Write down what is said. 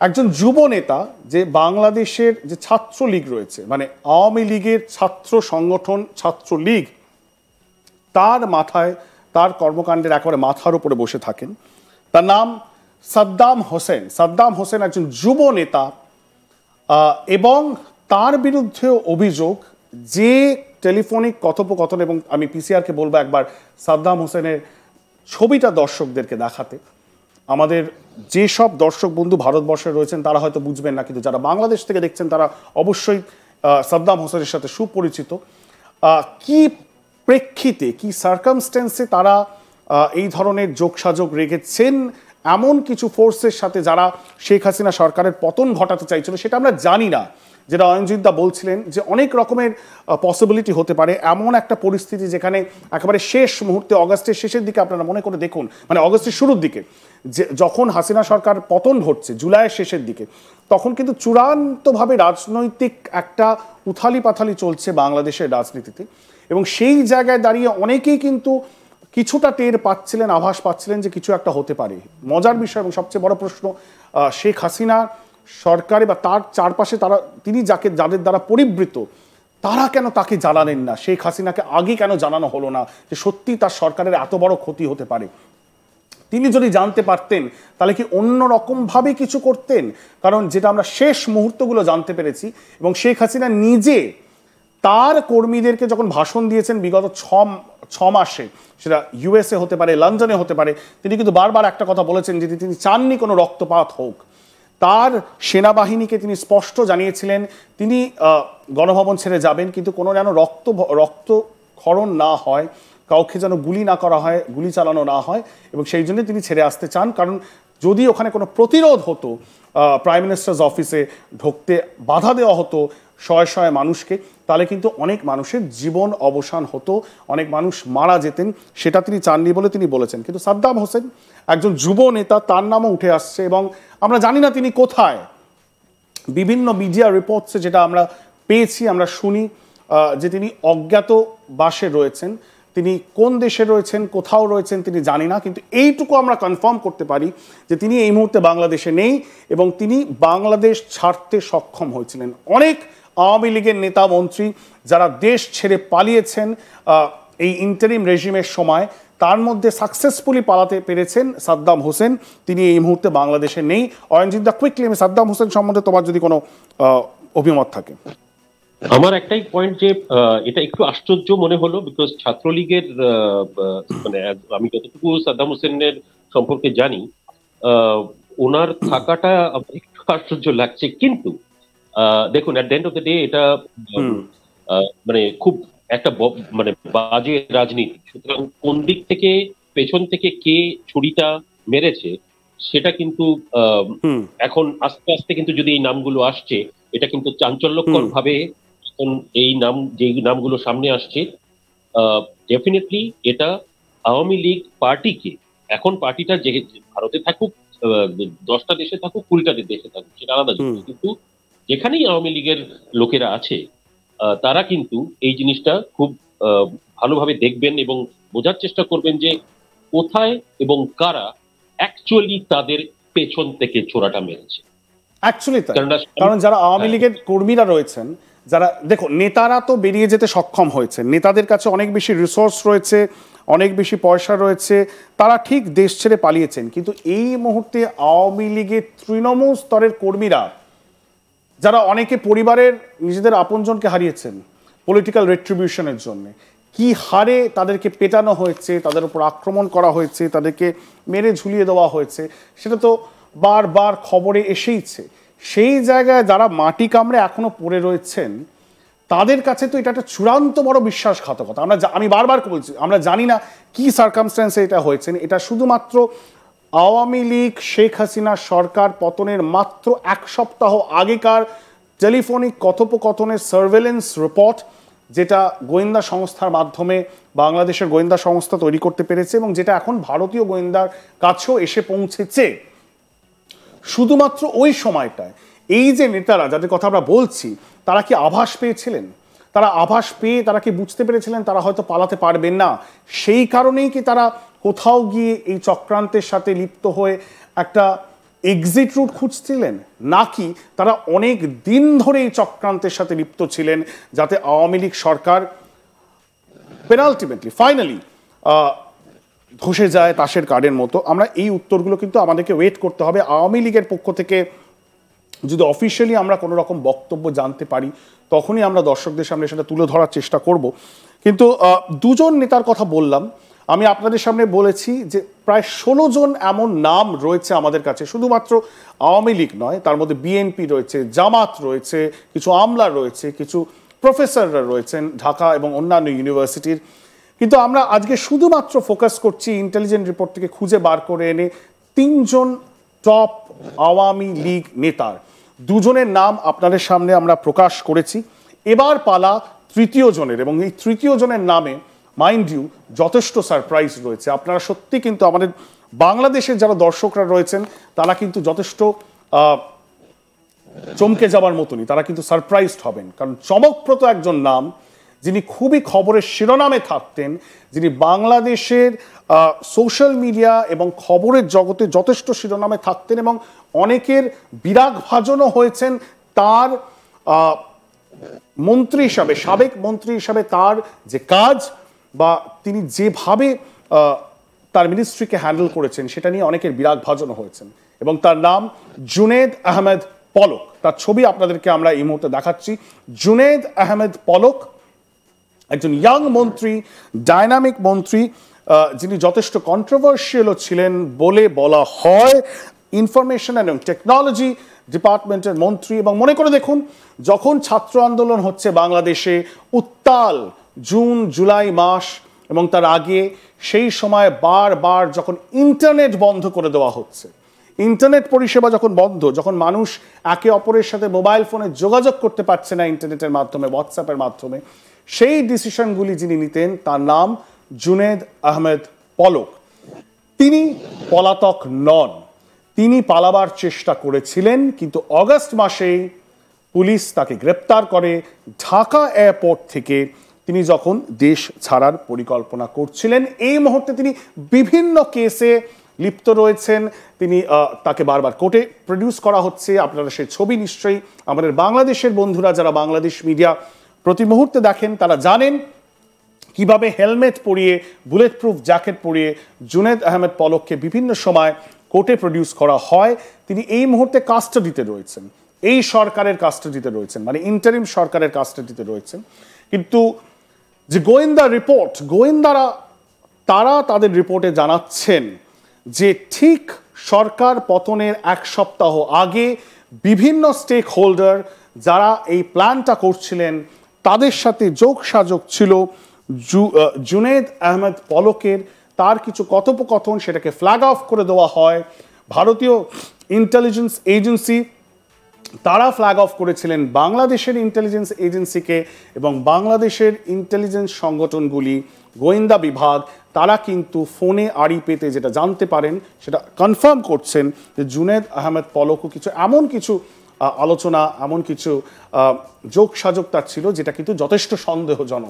একজন যুব নেতা যে বাংলাদেশের যে ছাত্র লীগ রয়েছে, মানে আওয়ামী লীগের ছাত্র সংগঠন ছাত্রলীগ, তার মাথায় তার কর্মকাণ্ডের একেবারে মাথার উপরে বসে থাকেন। তার নাম সাদ্দাম হোসেন। সাদ্দাম হোসেন একজন যুব নেতা এবং তার বিরুদ্ধে অভিযোগ যে টেলিফোনিক কথোপকথন, এবং আমি পিসিআরকে বলবো একবার সাদ্দাম হোসেনের ছবিটা দর্শকদেরকে দেখাতে। আমাদের যেসব দর্শক বন্ধু ভারতবর্ষে রয়েছেন তারা হয়তো বুঝবেন না, কিন্তু যারা বাংলাদেশ থেকে দেখছেন তারা অবশ্যই সাদ্দাম হোসেনের সাথে সুপরিচিত। কি প্রেক্ষিতে, কি সার্কামস্টেন্সে তারা এই ধরনের যোগসাযোগ রেখেছেন এমন কিছু ফোর্সের সাথে যারা শেখ হাসিনা সরকারের পতন ঘটাতে চাইছিল, সেটা আমরা জানি না। যেটা অয়নজিৎদা বলছিলেন যে অনেক রকমের পসিবিলিটি হতে পারে, এমন একটা পরিস্থিতি যেখানে একেবারে শেষ মুহূর্তে অগাস্টের শেষের দিকে, আপনারা মনে করে দেখুন, মানে অগাস্টের শুরুর দিকে যে যখন হাসিনা সরকার পতন ঘটছে জুলাইয়ের শেষের দিকে, তখন কিন্তু চূড়ান্তভাবে রাজনৈতিক একটা উথালি পাথালি চলছে বাংলাদেশের রাজনীতিতে। এবং সেই জায়গায় দাঁড়িয়ে অনেকেই কিন্তু কিছুটা টের পাচ্ছিলেন, আভাস পাচ্ছিলেন যে কিছু একটা হতে পারে। মজার বিষয় এবং সবচেয়ে বড় প্রশ্ন, শেখ হাসিনা সরকারে বা তার চারপাশে তিনি যাদের দ্বারা পরিবৃত, তারা কেন তাকে জানালেন না? শেখ হাসিনাকে আগে কেন জানানো হলো না যে সত্যি তার সরকারের এত বড় ক্ষতি হতে পারে? তিনি যদি জানতে পারতেন তাহলে কি অন্য রকমভাবে কিছু করতেন? কারণ যেটা আমরা শেষ মুহূর্তগুলো জানতে পেরেছি, এবং শেখ হাসিনা নিজে তার কর্মীদেরকে যখন ভাষণ দিয়েছেন বিগত ছ মাসে, সেটা ইউএসএ হতে পারে, লন্ডনে হতে পারে, তিনি কিন্তু বারবার একটা কথা বলেছেন যে তিনি চাননি কোনো রক্তপাত হোক। তার সেনাবাহিনীকে তিনি স্পষ্ট জানিয়েছিলেন তিনি গণভবন ছেড়ে যাবেন, কিন্তু কোনো যেন রক্তক্ষরণ না হয়, কাউকে যেন গুলি না করা হয়, গুলি চালানো না হয়, এবং সেই জন্য তিনি ছেড়ে আসতে চান। কারণ যদি ওখানে কোনো প্রতিরোধ হতো, প্রাইম মিনিস্টার্স অফিসে ঢুকতে বাধা দেওয়া হতো শয়ে শয়ে মানুষকে, তাহলে কিন্তু অনেক মানুষের জীবন অবসান হতো, অনেক মানুষ মারা যেতেন। সেটা তিনি চাননি বলে তিনি বলেছেন। কিন্তু সাদ্দাম হোসেন একজন যুব নেতা, তার নামও উঠে আসছে, এবং আমরা জানি না তিনি কোথায়। বিভিন্ন মিডিয়া রিপোর্টসে যেটা আমরা পেয়েছি, আমরা শুনি যে তিনি অজ্ঞাতবাসে রয়েছেন। তিনি কোন দেশে রয়েছেন, কোথাও রয়েছেন তিনি জানি না, কিন্তু এইটুকু আমরা কনফার্ম করতে পারি যে তিনি এই মুহূর্তে বাংলাদেশে নেই, এবং তিনি বাংলাদেশ ছাড়তে সক্ষম হয়েছিলেন। অনেক আওয়ামী লীগের নেতা মন্ত্রী যারা দেশ ছেড়ে পালিয়েছেন এই ইন্টারিম রেজিমের সময়, তার মধ্যে সাকসেসফুলি পালাতে পেরেছেন সাদ্দাম হোসেন। তিনি এই মুহূর্তে বাংলাদেশে নেই। অয়নজিৎদা, কুইকলি আমি সাদ্দাম হোসেন সম্বন্ধে তোমার যদি কোনো অভিমত থাকে। আমার একটাই পয়েন্ট যে এটা একটু আশ্চর্য মনে হলো, বিকজ ছাত্রলীগের মানে আমি যতটুকু সাদ্দাম হোসেনের সম্পর্কে জানি, ওনার থাকাটা একটু আশ্চর্য লাগছে। কিন্তু দেখুন, at the end of the day এটা মানে খুব একটা মানে বাজে রাজনীতি। সুতরাং কোন দিক থেকে, পেছন থেকে কে ছুরিটা মেরেছে সেটা কিন্তু এখন আস্তে আস্তে কিন্তু যদি এই নামগুলো আসছে, এটা কিন্তু চাঞ্চল্যকর ভাবে এখন এই নামগুলো সামনে আসছে, ডেফিনেটলি এটা আওয়ামী লীগ পার্টিকে, এখন পার্টিটা যে ভারতে থাকুক, 10টা দেশে থাকুক, 20টা দেশে থাকুক, সেটা আলাদা জিনিস, কিন্তু যেখানেই আওয়ামী লীগের লোকেরা আছে তারা কিন্তু এই জিনিসটা খুব ভালোভাবে দেখবেন এবং বোঝার চেষ্টা করবেন যে কোথায় এবং কারা অ্যাকচুয়ালি তাদের পেছন থেকে ছোড়াটা মেরেছে। কারণ যারা আওয়ামী লীগের কর্মীরা রয়েছেন, যারা, দেখো, নেতারা তো বেরিয়ে যেতে সক্ষম হয়েছেন, নেতাদের কাছে অনেক বেশি রিসোর্স রয়েছে, অনেক বেশি পয়সা রয়েছে, তারা ঠিক দেশ ছেড়ে পালিয়েছেন। কিন্তু এই মুহূর্তে আওয়ামী লীগের তৃণমূল স্তরের কর্মীরা, যারা অনেকে পরিবারের নিজেদের আপনজনকে হারিয়েছেন পলিটিক্যাল রেট্রিবিউশনের জন্য, কি হারে তাদেরকে পেটানো হয়েছে, তাদের উপর আক্রমণ করা হয়েছে, তাদেরকে মেরে ঝুলিয়ে দেওয়া হয়েছে, সেটা তো বারবার খবরে এসেইছে। সেই জায়গায় যারা মাটি কামড়ে এখনো পড়ে রয়েছেন, তাদের কাছে তো এটা একটা চূড়ান্ত বড় বিশ্বাসঘাতকতা। আমি বারবার বলছি, আমরা জানি না কি সার্কামস্ট্যান্সে এটা হয়েছে। এটা শুধুমাত্র আওয়ামী লীগ শেখ হাসিনা সরকার পতনের মাত্র 1 সপ্তাহ আগেকার টেলিফোনিক কথোপকথনের সার্ভেলেন্স রিপোর্ট, যেটা গোয়েন্দা সংস্থার মাধ্যমে বাংলাদেশের গোয়েন্দা সংস্থা তৈরি করতে পেরেছে, এবং যেটা এখন ভারতীয় গোয়েন্দার কাছেও এসে পৌঁছেছে। শুধুমাত্র ওই সময়টায় এই যে নেতারা যাদের কথা আমরা বলছি, তারা কি আভাস পেয়েছিলেন? তারা আভাস পেয়ে তারা কি বুঝতে পেরেছিলেন তারা হয়তো পালাতে পারবেন না? সেই কারণেই কি তারা কোথাও গিয়ে এই চক্রান্তের সাথে লিপ্ত হয়ে একটা এক্সিট রুট খুঁজছিলেন, নাকি তারা অনেক দিন ধরে এই চক্রান্তের সাথে লিপ্ত ছিলেন যাতে আওয়ামী লীগ সরকার পেনাল্টিমেটলি ফাইনালি ধসে যায় তাসের কার্ডের মতো? আমরা এই উত্তরগুলো কিন্তু আমাদেরকে ওয়েট করতে হবে। আওয়ামী লীগের পক্ষ থেকে যদি অফিসিয়ালি আমরা কোনো রকম বক্তব্য জানতে পারি তখনই আমরা দর্শকদের সামনে সেটা তুলে ধরার চেষ্টা করব। কিন্তু দুজন নেতার কথা বললাম, আমি আপনাদের সামনে বলেছি যে প্রায় 16 জন এমন নাম রয়েছে আমাদের কাছে, শুধুমাত্র আওয়ামী লীগ নয়, তার মধ্যে বিএনপি রয়েছে, জামাত রয়েছে, কিছু আমলা রয়েছে, কিছু প্রফেসররা রয়েছেন ঢাকা এবং অন্যান্য ইউনিভার্সিটির। কিন্তু আমরা আজকে শুধুমাত্র ফোকাস করছি ইন্টেলিজেন্ট রিপোর্ট থেকে খুঁজে বার করে এনে 3 জন টপ আওয়ামী লীগ নেতার, 2 জনের নাম আপনাদের সামনে আমরা প্রকাশ করেছি। এবার পালা 3য় জনের, এবং এই 3য় জনের নামে মাইন্ড ইউ যথেষ্ট সারপ্রাইজ রয়েছে। আপনারা সত্যি কিন্তু আমাদের বাংলাদেশের যারা দর্শকরা রয়েছেন তারা কিন্তু যথেষ্ট চমকে যাবার মতনই, তারা কিন্তু সারপ্রাইজড হবেন, কারণ চমকপ্রদ একজন নাম যিনি খুবই খবরের শিরোনামে থাকতেন, যিনি বাংলাদেশের সোশ্যাল মিডিয়া এবং খবরের জগতে যথেষ্ট শিরোনামে থাকতেন এবং অনেকের বিরাগ ভাজনও হয়েছেন তার মন্ত্রী হিসাবে, সাবেক মন্ত্রী হিসাবে তার যে কাজ বা তিনি যেভাবে তার মিনিস্ট্রিকে হ্যান্ডেল করেছেন সেটা নিয়ে অনেকের বিরাগ ভাজনও হয়েছেন, এবং তার নাম জুনেদ আহমেদ পলক। তার ছবি আপনাদেরকে আমরা এই মুহূর্তে দেখাচ্ছি। জুনেদ আহমেদ পলক একজন ইয়াং মন্ত্রী, ডাইনামিক মন্ত্রী, যিনি যথেষ্ট কন্ট্রোভার্সিয়ালও ছিলেন বলে বলা হয়। ইনফরমেশন এবং টেকনোলজি ডিপার্টমেন্টের মন্ত্রী। এবং মনে করে দেখুন, যখন ছাত্র আন্দোলন হচ্ছে বাংলাদেশে, উত্তাল জুন জুলাই মাস এবং তার আগে, সেই সময় বারবার যখন ইন্টারনেট বন্ধ করে দেওয়া হচ্ছে, ইন্টারনেট পরিষেবা যখন বন্ধ, যখন মানুষ একে অপরের সাথে মোবাইল ফোনে যোগাযোগ করতে পারছে না ইন্টারনেটের মাধ্যমে, হোয়াটসঅ্যাপের মাধ্যমে, সেই ডিসিশনগুলি যিনি নিতেন তার নাম জুনেদ আহমেদ পলক। তিনি পলাতক নন, তিনি পালাবার চেষ্টা করেছিলেন, কিন্তু অগস্ট মাসেই পুলিশ তাকে গ্রেপ্তার করে ঢাকা এয়ারপোর্ট থেকে। তিনি যখন দেশ ছাড়ার পরিকল্পনা করছিলেন, এই মুহূর্তে তিনি বিভিন্ন কেসে লিপ্ত রয়েছেন। তিনি তাকে বারবার কোর্টে প্রডিউস করা হচ্ছে। আপনারা সেই ছবি নিশ্চয়ই আমাদের বাংলাদেশের বন্ধুরা যারা বাংলাদেশ মিডিয়া প্রতি মুহূর্তে দেখেন তারা জানেন কিভাবে হেলমেট পরিয়ে, বুলেট প্রুফ জ্যাকেট পরিয়ে জুনেদ আহমেদ পলককে বিভিন্ন সময় কোর্টে প্রডিউস করা হয়। তিনি এই মুহূর্তে কাস্টাডিতে রয়েছেন, এই সরকারের কাস্টাডিতে রয়েছেন, মানে ইন্টারিম সরকারের কাস্টাডিতে রয়েছেন। কিন্তু যে গোয়েন্দা রিপোর্ট, গোয়েন্দারা তারা তাদের রিপোর্টে জানাচ্ছেন যে ঠিক সরকার পতনের 1 সপ্তাহ আগে বিভিন্ন স্টেক হোল্ডার যারা এই প্ল্যানটা করছিলেন তাদের সাথে যোগসাযোগ ছিল জুনেদ আহমেদ পলকের। তার কিছু কথোপকথন, সেটাকে ফ্ল্যাগ অফ করে দেওয়া হয়। ভারতীয় ইন্টেলিজেন্স এজেন্সি তারা ফ্ল্যাগ অফ করেছিলেন বাংলাদেশের ইন্টেলিজেন্স এজেন্সিকে, এবং বাংলাদেশের ইন্টেলিজেন্স সংগঠনগুলি, গোয়েন্দা বিভাগ, তারা কিন্তু ফোনে আড়ি পেতে যেটা জানতে পারেন সেটা কনফার্ম করছেন যে জুনেদ আহমেদ পলকও এমন কিছু আলোচনা, এমন কিছু যোগসাযোগ তার ছিল যেটা কিন্তু যথেষ্ট সন্দেহজনক।